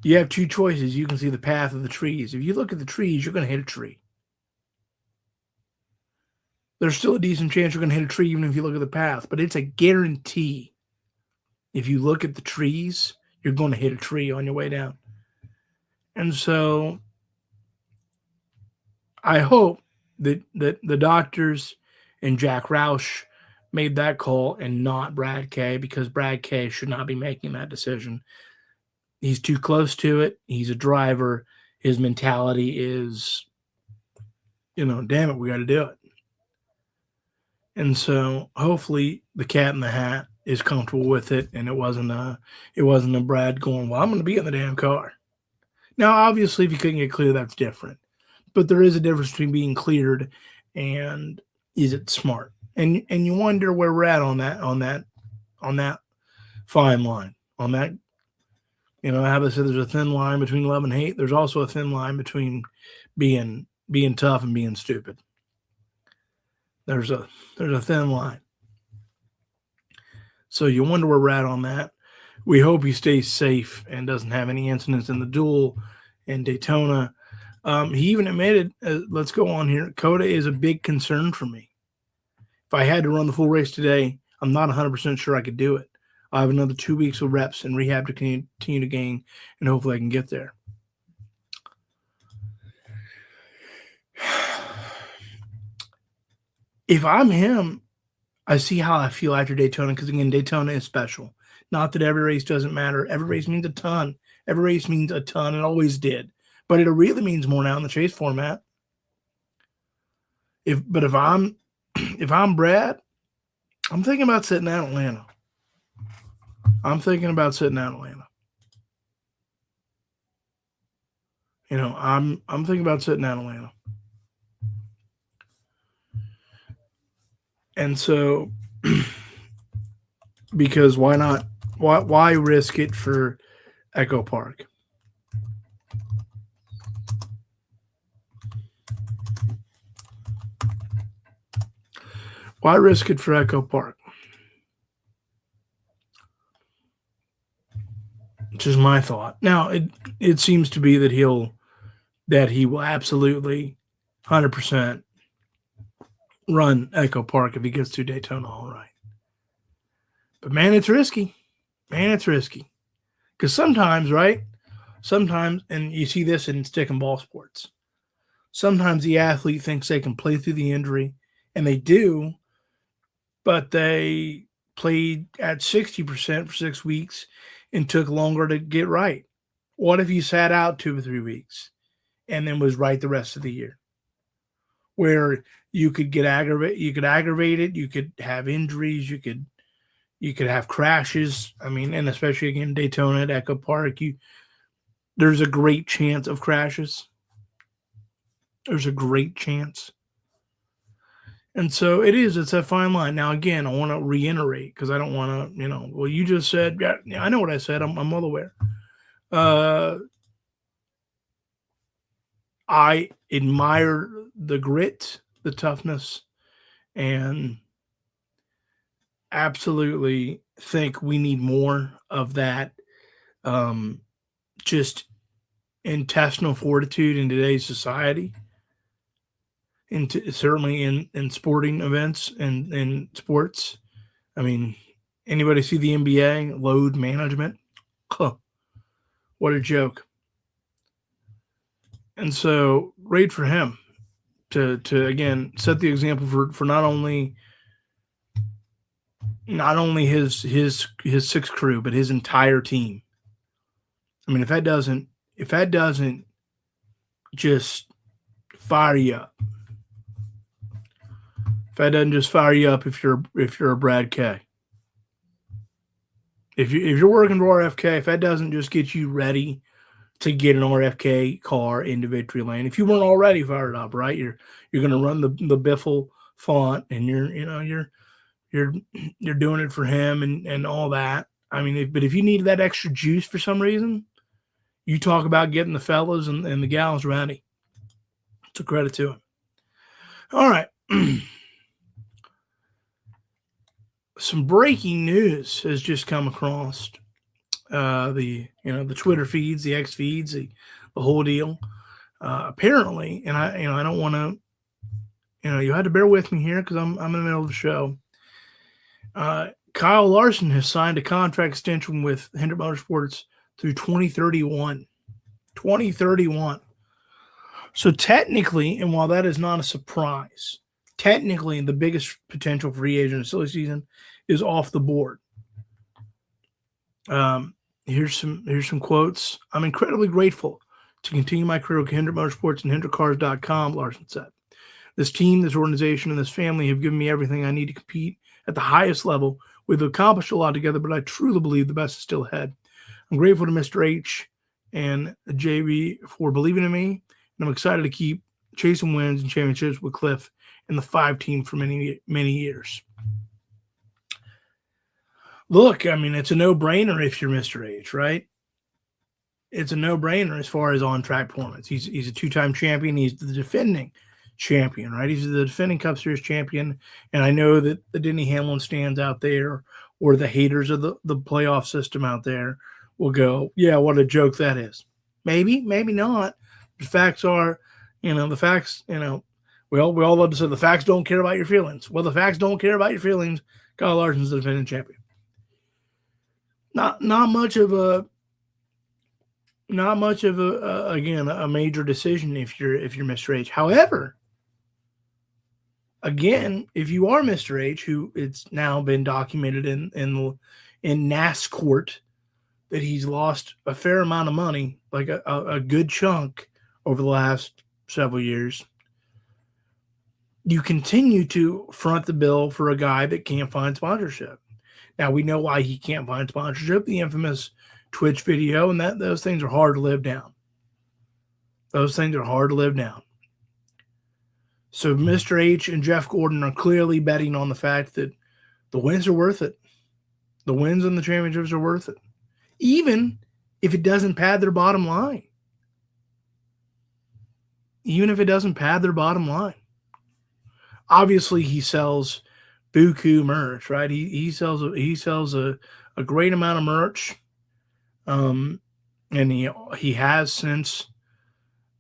have 2 choices, you can see the path of the trees. If you look at the trees, you're going to hit a tree. There's still a decent chance you're going to hit a tree even if you look at the path, but it's a guarantee. If you look at the trees, you're going to hit a tree on your way down. And so I hope that the doctors and Jack Roush made that call and not Brad K, because Brad K should not be making that decision. He's too close to it. He's a driver. His mentality is, damn it, we got to do it. And so hopefully the cat in the hat is comfortable with it, and it wasn't a Brad going, well, I'm going to be in the damn car. Now, obviously, if you couldn't get clear, that's different. But there is a difference between being cleared and is it smart? And you wonder where we're at on that fine line. On that, how they say there's a thin line between love and hate. There's also a thin line between being tough and being stupid. There's a thin line. So you wonder where we're at on that. We hope he stays safe and doesn't have any incidents in the duel in Daytona. He even admitted, let's go on here, COTA is a big concern for me. If I had to run the full race today, I'm not 100% sure I could do it. I have another 2 weeks of reps and rehab to continue to gain, and hopefully I can get there. If I'm him, I see how I feel after Daytona, because, again, Daytona is special. Not that every race doesn't matter. Every race means a ton. Every race means a ton. It always did. But it really means more now in the chase format. If I'm Brad, I'm thinking about sitting out Atlanta. I'm thinking about thinking about sitting out Atlanta. And so, because why not? Why risk it for Echo Park? Why risk it for Echo Park? Which is my thought. Now, it seems to be that he will absolutely 100% run Echo Park if he gets to Daytona all right. But, man, it's risky. Because sometimes, right? Sometimes, and you see this in stick and ball sports, sometimes the athlete thinks they can play through the injury, and they do, but they played at 60% for 6 weeks and took longer to get right. What if you sat out 2 or 3 weeks and then was right the rest of the year? Where you could get aggravated, you could have injuries, you could have crashes. I mean, and especially again Daytona at Echo Park, there's a great chance of crashes. There's a great chance. And so it's a fine line. Now, again, I want to reiterate, because I don't want to, well, you just said, yeah, I know what I said. I'm well aware. I admire the grit, the toughness, and absolutely think we need more of that just intestinal fortitude in today's society. Certainly in sporting events and in sports. I mean, anybody see the NBA load management? Huh. What a joke. And so, great for him to again set the example for not only his sixth crew, but his entire team. I mean, if that doesn't just fire you up, if that doesn't just fire you up, if you're a Brad K, if you're working for RFK, if that doesn't just get you ready to get an RFK car into victory lane, if you weren't already fired up, right? You're going to run the Biffle font, and you're doing it for him and all that. I mean, but if you need that extra juice for some reason, you talk about getting the fellas and the gals ready. It's a credit to him. All right. Some breaking news has just come across the Twitter feeds, the X feeds, the whole deal. Apparently, and I don't want to, you had to bear with me here because I'm in the middle of the show. Kyle Larson has signed a contract extension with Hendrick Motorsports through 2031. 2031. So technically, and while that is not a surprise, technically the biggest potential free agent of silly season is off the board. Here's some quotes. I'm incredibly grateful to continue my career with Hendrick Motorsports and HendrickCars.com, Larson said. This team, this organization, and this family have given me everything I need to compete at the highest level. We've accomplished a lot together, but I truly believe the best is still ahead. I'm grateful to Mr. H and JB for believing in me, and I'm excited to keep chasing wins and championships with Cliff and the 5 team for many, many years. Look, I mean, it's a no-brainer if you're Mr. H, right? It's a no-brainer as far as on-track performance. He's a 2-time champion. He's the defending champion, right? He's the defending Cup Series champion. And I know that the Denny Hamlin stands out there, or the haters of the playoff system out there will go, yeah, what a joke that is. Maybe, maybe not. The facts are, we all love to say the facts don't care about your feelings. Well, the facts don't care about your feelings. Kyle Larson's the defending champion. Not much of a again, a major decision if you're Mr. H. However, again, if you are Mr. H, who it's now been documented in NASCAR that he's lost a fair amount of money, like a good chunk over the last several years, you continue to front the bill for a guy that can't find sponsorship. Now, we know why he can't find sponsorship, the infamous Twitch video, and those things are hard to live down. Those things are hard to live down. So Mr. H and Jeff Gordon are clearly betting on the fact that the wins are worth it. The wins and the championships are worth it, even if it doesn't pad their bottom line. Even if it doesn't pad their bottom line. Obviously, he sells buku merch, right? He sells a great amount of merch, and he has since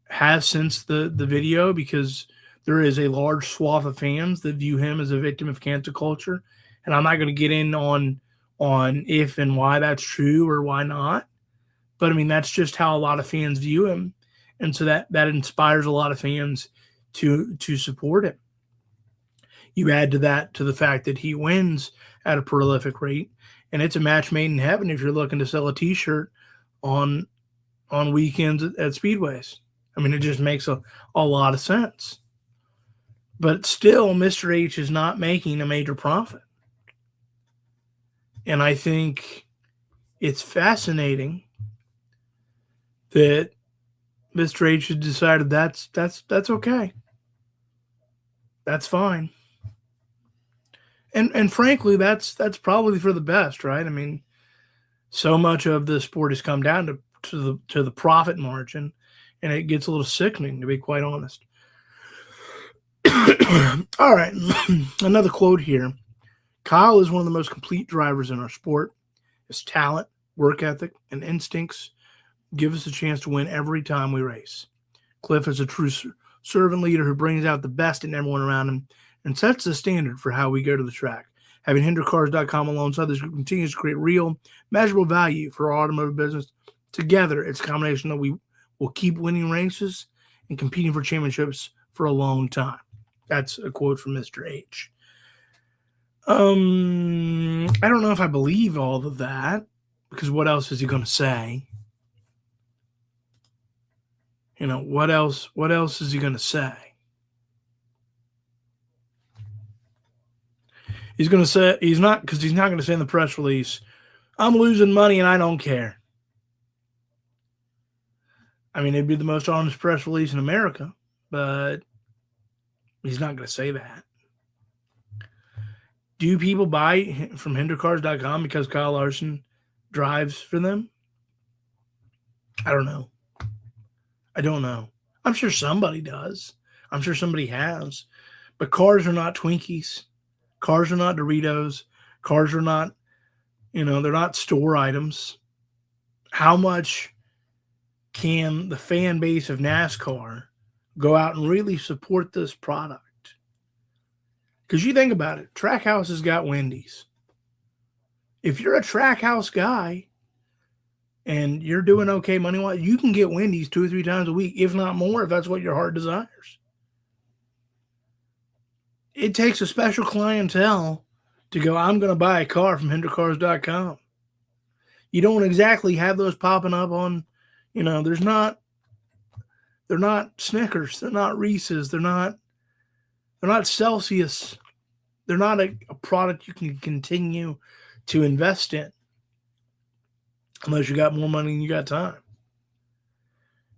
the video, because there is a large swath of fans that view him as a victim of cancel culture, and I'm not going to get in on if and why that's true or why not, but I mean that's just how a lot of fans view him, and so that inspires a lot of fans to support him. You add to the fact that he wins at a prolific rate, and it's a match made in heaven if you're looking to sell a T-shirt on weekends at speedways. I mean, it just makes a lot of sense. But still, Mr. H is not making a major profit. And I think it's fascinating that Mr. H has decided that's okay. That's fine. And frankly, that's probably for the best, right? I mean, so much of the sport has come down to the profit margin, and it gets a little sickening, to be quite honest. All right, another quote here. Kyle is one of the most complete drivers in our sport. His talent, work ethic, and instincts give us a chance to win every time we race. Cliff is a true servant leader who brings out the best in everyone around him and sets the standard for how we go to the track. Having HendrickCars.com alongside this group continues to create real, measurable value for our automotive business. Together, it's a combination that we will keep winning races and competing for championships for a long time. That's a quote from Mr. H. I don't know if I believe all of that, because what else is he going to say? What else is he going to say? He's going to say, he's not going to say in the press release, I'm losing money and I don't care. I mean, it'd be the most honest press release in America, but he's not going to say that. Do people buy from HendrickCars.com because Kyle Larson drives for them? I don't know. I'm sure somebody does. I'm sure somebody has. But cars are not Twinkies. Cars are not Doritos. Cars are not, they're not store items. How much can the fan base of NASCAR go out and really support this product? Because you think about it, Trackhouse has got Wendy's. If you're a Trackhouse guy and you're doing okay money-wise, you can get Wendy's 2 or 3 times a week, if not more, if that's what your heart desires. It takes a special clientele to go, I'm going to buy a car from HendrickCars.com. You don't exactly have those popping up on, they're not Snickers, they're not Reese's, they're not Celsius. They're not a product you can continue to invest in unless you got more money and you got time.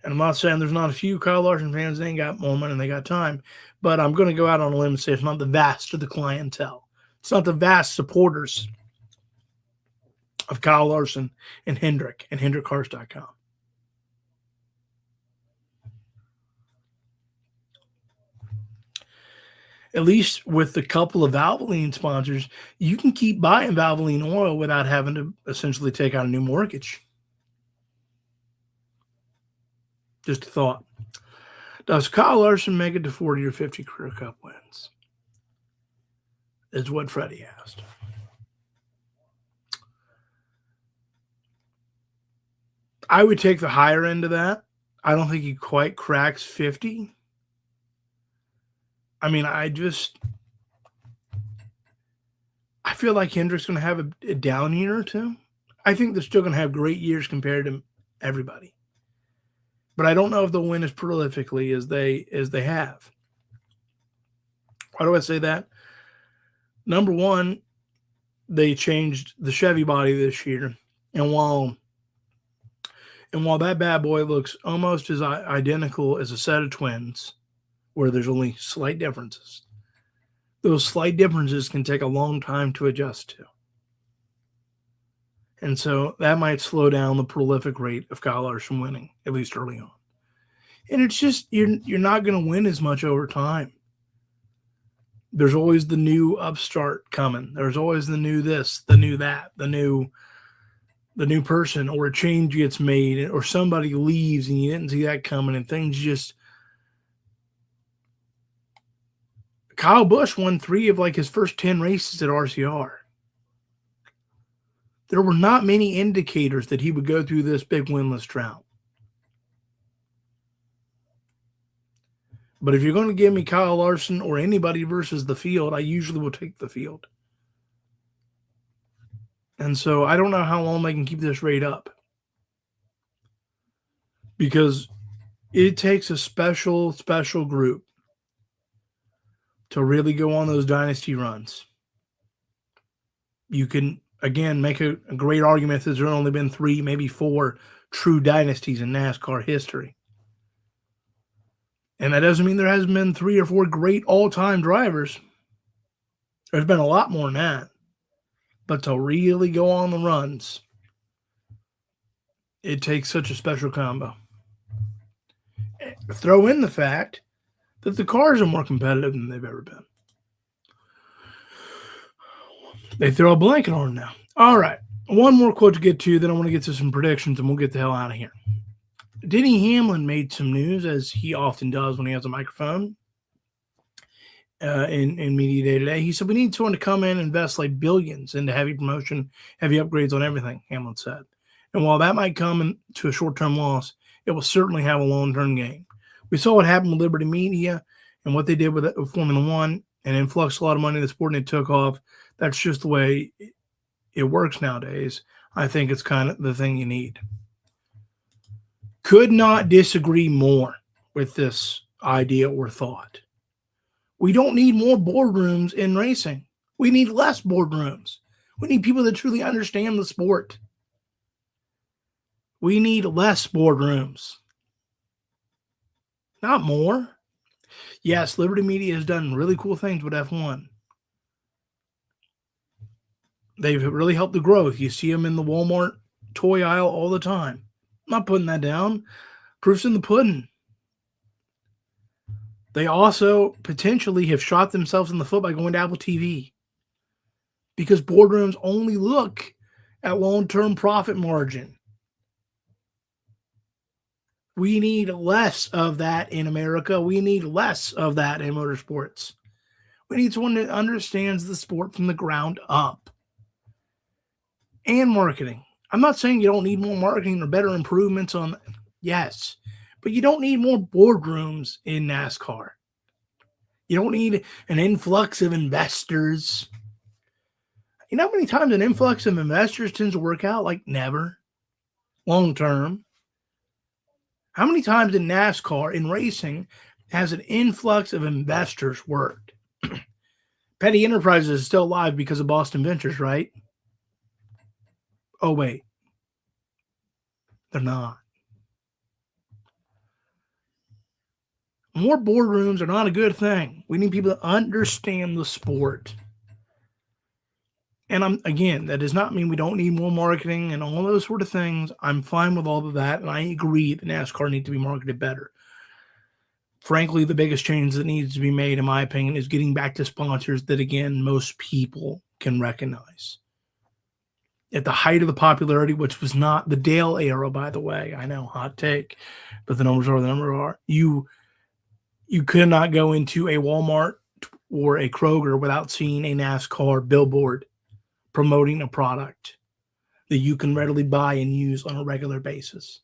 And I'm not saying there's not a few Kyle Larson fans that ain't got more money and they got time, but I'm going to go out on a limb and say it's not the vast of the clientele. It's not the vast supporters of Kyle Larson and HendrickCars.com. At least with the couple of Valvoline sponsors, you can keep buying Valvoline oil without having to essentially take out a new mortgage. Just a thought. Does Kyle Larson make it to 40 or 50 career cup wins? Is what Freddie asked. I would take the higher end of that. I don't think he quite cracks 50. I mean, I feel like Hendrick's going to have a down year or two. I think they're still going to have great years compared to everybody. But I don't know if they'll win as prolifically as they have. Why do I say that? Number one, they changed the Chevy body this year. And while that bad boy looks almost as identical as a set of twins, where there's only slight differences, those slight differences can take a long time to adjust to. And so that might slow down the prolific rate of Kyle Larson winning, at least early on. And it's just, you're not going to win as much over time. There's always the new upstart coming. There's always the new this, the new that, the new person, or a change gets made, or somebody leaves and you didn't see that coming, and things just. Kyle Busch won 3 of like his first 10 races at RCR. There were not many indicators that he would go through this big winless drought. But if you're going to give me Kyle Larson or anybody versus the field, I usually will take the field. And so I don't know how long they can keep this rate up. Because it takes a special group to really go on those dynasty runs. You can, again, make a great argument that there's only been 3, maybe 4 true dynasties in NASCAR history. And that doesn't mean there hasn't been 3 or 4 great all-time drivers. There's been a lot more than that. But to really go on the runs, it takes such a special combo. Throw in the fact that the cars are more competitive than they've ever been. They throw a blanket on now. All right. One more quote to get to, then I want to get to some predictions, and we'll get the hell out of here. Denny Hamlin made some news, as he often does when he has a microphone in media day today. He said, we need someone to come in and invest like billions into heavy promotion, heavy upgrades on everything, Hamlin said. And while that might come to a short-term loss, it will certainly have a long-term gain. We saw what happened with Liberty Media and what they did with Formula One, and influxed a lot of money in the sport, and it took off. That's just the way it works nowadays. I think it's kind of the thing you need. Could not disagree more with this idea or thought. We don't need more boardrooms in racing. We need less boardrooms. We need people that truly understand the sport. We need less boardrooms. Not more. Yes, Liberty Media has done really cool things with F1. They've really helped the growth. You see them in the Walmart toy aisle all the time. I'm not putting that down. Proof's in the pudding. They also potentially have shot themselves in the foot by going to Apple TV, because boardrooms only look at long-term profit margin. We need less of that in America. We need less of that in motorsports. We need someone that understands the sport from the ground up. And marketing. I'm not saying you don't need more marketing or better improvements on. Yes, but you don't need more boardrooms in NASCAR. You don't need an influx of investors. You know how many times an influx of investors tends to work out? Like never. Long term. How many times in NASCAR, in racing, has an influx of investors worked? Petty Enterprises is still alive because of Boston Ventures, right? Oh, wait. They're not. More boardrooms are not a good thing. We need people to understand the sport. And again, that does not mean we don't need more marketing and all those sort of things. I'm fine with all of that, and I agree that NASCAR needs to be marketed better. Frankly, the biggest change that needs to be made, in my opinion, is getting back to sponsors that, again, most people can recognize. At the height of the popularity, which was not the Dale era, by the way, I know, hot take, but the numbers are the numbers are. You could not go into a Walmart or a Kroger without seeing a NASCAR billboard promoting a product that you can readily buy and use on a regular basis.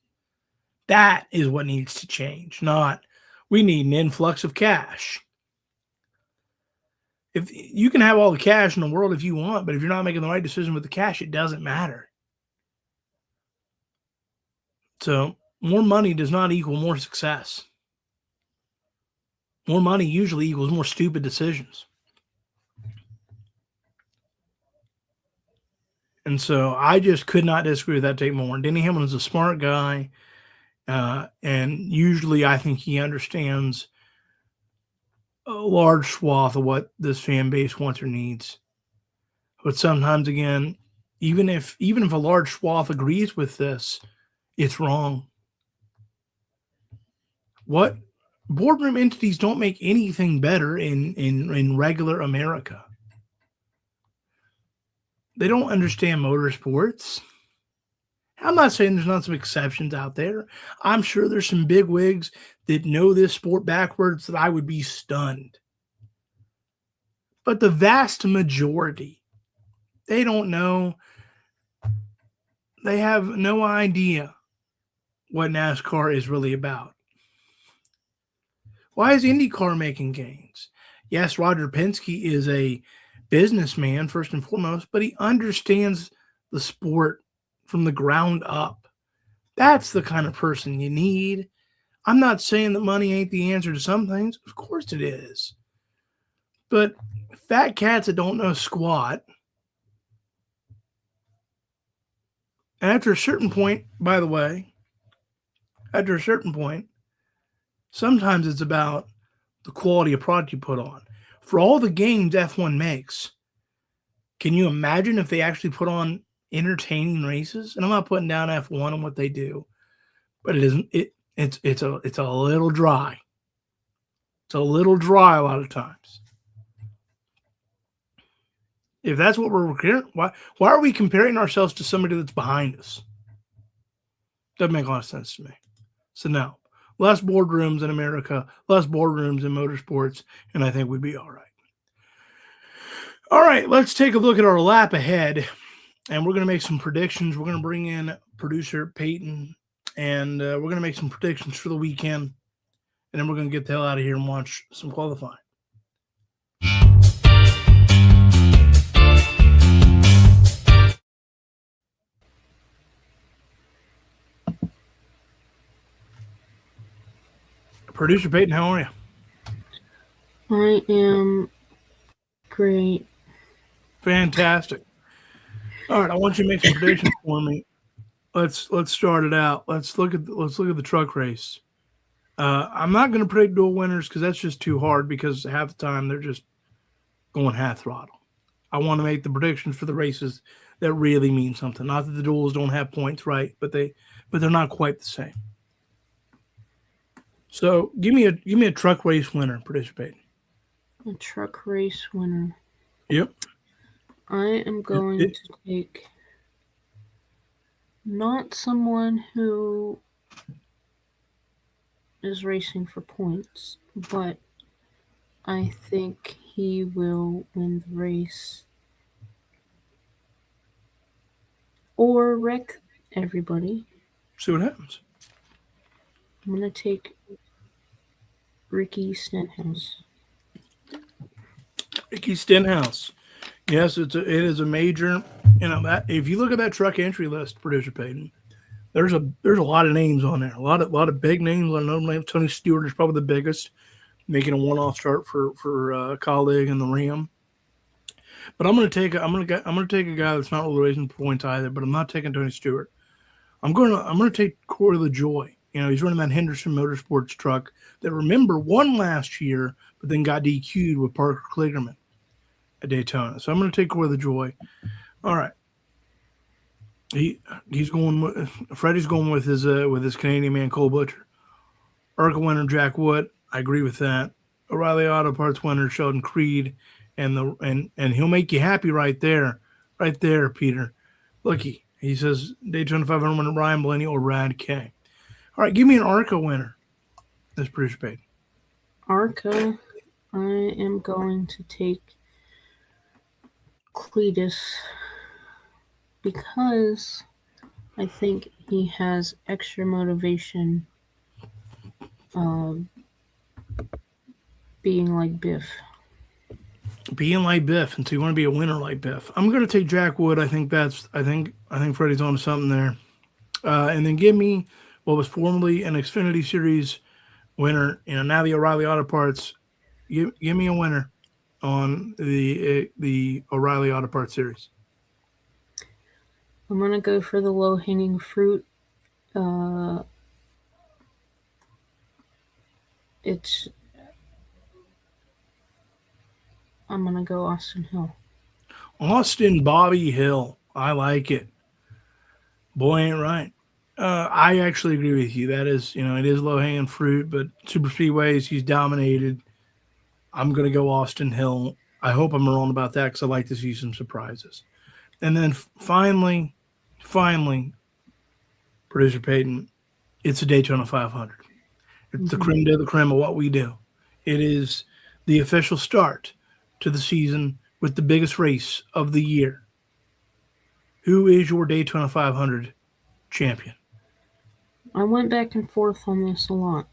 That is what needs to change, not we need an influx of cash. If you can have all the cash in the world if you want, but if you're not making the right decision with the cash, it doesn't matter. So more money does not equal more success. More money usually equals more stupid decisions. And so I just could not disagree with that take more. Denny Hamlin is a smart guy. And usually I think he understands a large swath of what this fan base wants or needs. But sometimes, again, even if a large swath agrees with this, it's wrong. What boardroom entities don't make anything better in regular America? They don't understand motorsports. I'm not saying there's not some exceptions out there. I'm sure there's some big wigs that know this sport backwards that I would be stunned. But the vast majority, they don't know. They have no idea what NASCAR is really about. Why is IndyCar making gains? Yes, Roger Penske is a businessman first and foremost, but he understands the sport from the ground up. That's the kind of person you need. I'm not saying that money ain't the answer to some things. Of course it is. But fat cats that don't know squat, and after a certain point, by the way, sometimes it's about the quality of product you put on. For all the gains F1 makes, can you imagine if they actually put on entertaining races? And I'm not putting down F1 and what they do, but it's a little dry. It's a little dry a lot of times. If that's what we're comparing, why are we comparing ourselves to somebody that's behind us? Doesn't make a lot of sense to me. So no, less boardrooms in America, less boardrooms in motorsports, and I think we'd be all right. All right, let's take a look at our lap ahead, and we're going to make some predictions. We're going to bring in producer Peyton, and we're going to make some predictions for the weekend, and then we're going to get the hell out of here and watch some qualifying. Producer Peyton, how are you? I am great. Fantastic. All right, I want you to make some predictions for me. Let's start it out. Let's look at the truck race. I'm not going to predict dual winners because that's just too hard because half the time they're just going half throttle. I want to make the predictions for the races that really mean something. Not that the duels don't have points, right? But they're not quite the same. So give me a truck race winner, producer Peyton. A truck race winner. Yep. I am going to take not someone who is racing for points, but I think he will win the race or wreck everybody. See what happens. I'm going to take Ricky Stenhouse. Ricky Stenhouse. Yes, it is a major. That if you look at that truck entry list, producer Payton, there's a lot of names on there. A lot of big names. A lot of known names. Tony Stewart is probably the biggest, making a one-off start for colleague and the Ram. But I'm gonna take a guy that's not really raising points either. But I'm not taking Tony Stewart. I'm gonna take Corey LaJoy. He's running that Henderson Motorsports truck that remember won last year, but then got DQ'd with Parker Kligerman at Daytona. So I'm gonna take Corey LaJoy. All right. He's going with Freddie's going with his Canadian man Cole Butcher. ARCA winner Jack Wood. I agree with that. O'Reilly Auto Parts winner Sheldon Creed, and he'll make you happy right there, Peter. Looky, he says Daytona 500 winner Brian Blaney or Brad K. All right, give me an ARCA winner. This producer paid. ARCA, I am going to take Cletus because I think he has extra motivation being like Biff. Being like Biff, and so you want to be a winner like Biff. I'm going to take Jack Wood. I think Freddie's on to something there. And then give me what was formerly an Xfinity Series winner, now the O'Reilly Auto Parts. Give me a winner on the O'Reilly Auto Parts Series. I'm going to go for the low-hanging fruit. I'm going to go Austin Hill. Austin Bobby Hill. I like it. Boy, ain't right. I actually agree with you. That is, it is low-hanging fruit, but super speedways, he's dominated. I'm going to go Austin Hill. I hope I'm wrong about that because I like to see some surprises. And then finally, producer Payton, it's a Daytona 500. It's the creme de la creme of what we do. It is the official start to the season with the biggest race of the year. Who is your Daytona 500 champion? I went back and forth on this a lot.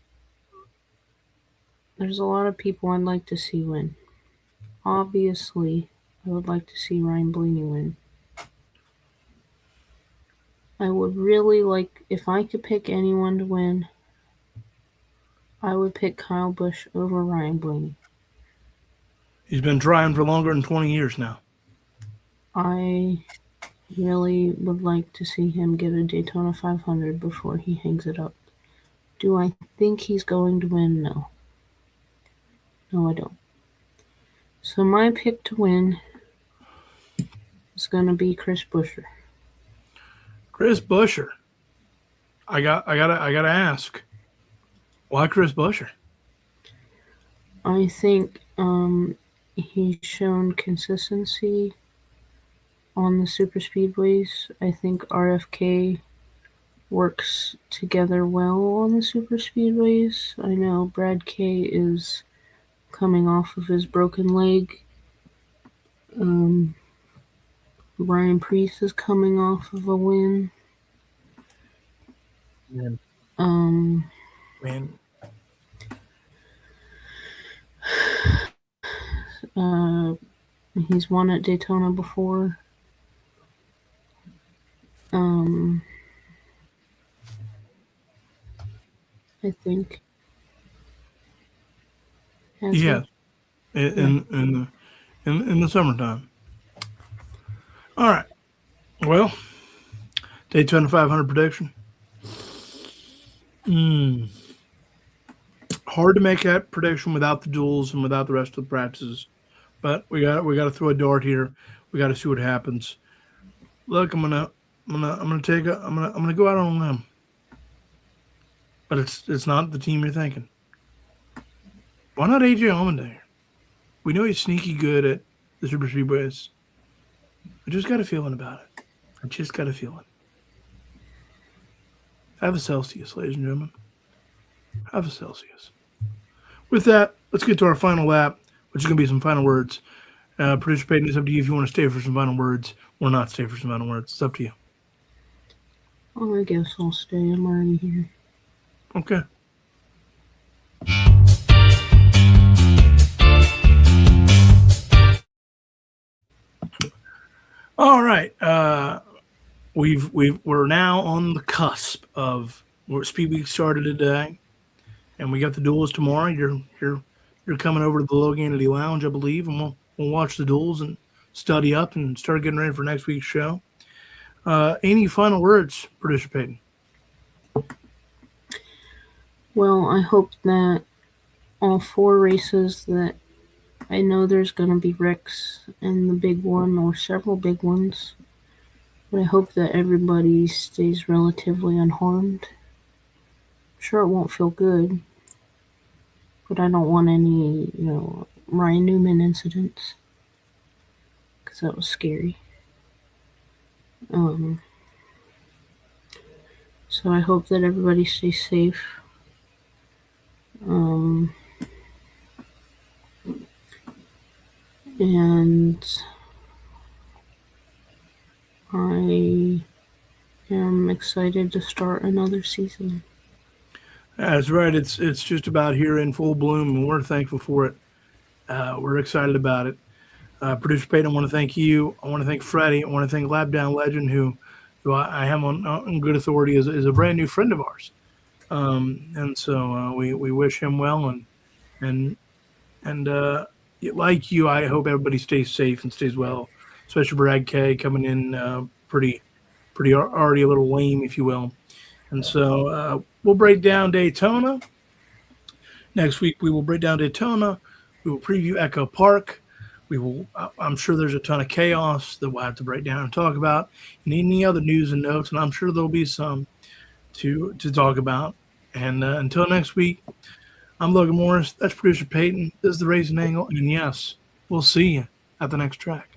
There's a lot of people I'd like to see win. Obviously, I would like to see Ryan Blaney win. I would really like, if I could pick anyone to win, I would pick Kyle Busch over Ryan Blaney. He's been trying for longer than 20 years now. I really would like to see him get a Daytona 500 before he hangs it up. Do I think he's going to win? No. No, I don't. So my pick to win is going to be Chris Buescher. Chris Buescher. I gotta ask. Why Chris Buescher? I think he's shown consistency on the super speedways. I think RFK works together well on the super speedways. I know Brad K is coming off of his broken leg. Brian Priest is coming off of a win. Man. He's won at Daytona before. I think. Yeah. In the summertime. All right. Well, Daytona 500 prediction. Hard to make that prediction without the duels and without the rest of the practices, but we got to throw a dart here. We got to see what happens. Look, I'm gonna go out on a limb, but it's not the team you're thinking. Why not AJ Allmendinger? We know he's sneaky good at the super speedways. I just got a feeling about it. Have a Celsius, ladies and gentlemen. Have a Celsius. With that, let's get to our final lap, which is going to be some final words. Producer Payton, it's up to you if you want to stay for some final words or not stay for some final words. It's up to you. Oh, I guess I'll stay. I'm already here. Okay. All right. We're now on the cusp of where Speed Week started today, and we got the duels tomorrow. You're coming over to the Loganity Lounge, I believe, and we'll watch the duels and study up and start getting ready for next week's show. Any final words, participating? Well, I hope that all 4 races that I know there's going to be wrecks in the big one or several big ones, but I hope that everybody stays relatively unharmed. Sure, it won't feel good, but I don't want any, Ryan Newman incidents, because that was scary. So I hope that everybody stays safe. And I am excited to start another season. That's right. It's just about here in full bloom, and we're thankful for it. We're excited about it. Producer Peyton, I want to thank you. I want to thank Freddie. I want to thank Lab Down Legend, who I have on good authority is a brand new friend of ours. And so we wish him well, and like you, I hope everybody stays safe and stays well. Especially Brad K coming in pretty already a little lame, if you will. And so we'll break down Daytona. Next week we will break down Daytona. We will preview Echo Park. We will. I'm sure there's a ton of chaos that we'll have to break down and talk about, and any other news and notes. And I'm sure there'll be some to talk about. And until next week, I'm Logan Morris. That's producer Peyton. This is the Racing Angle. And yes, we'll see you at the next track.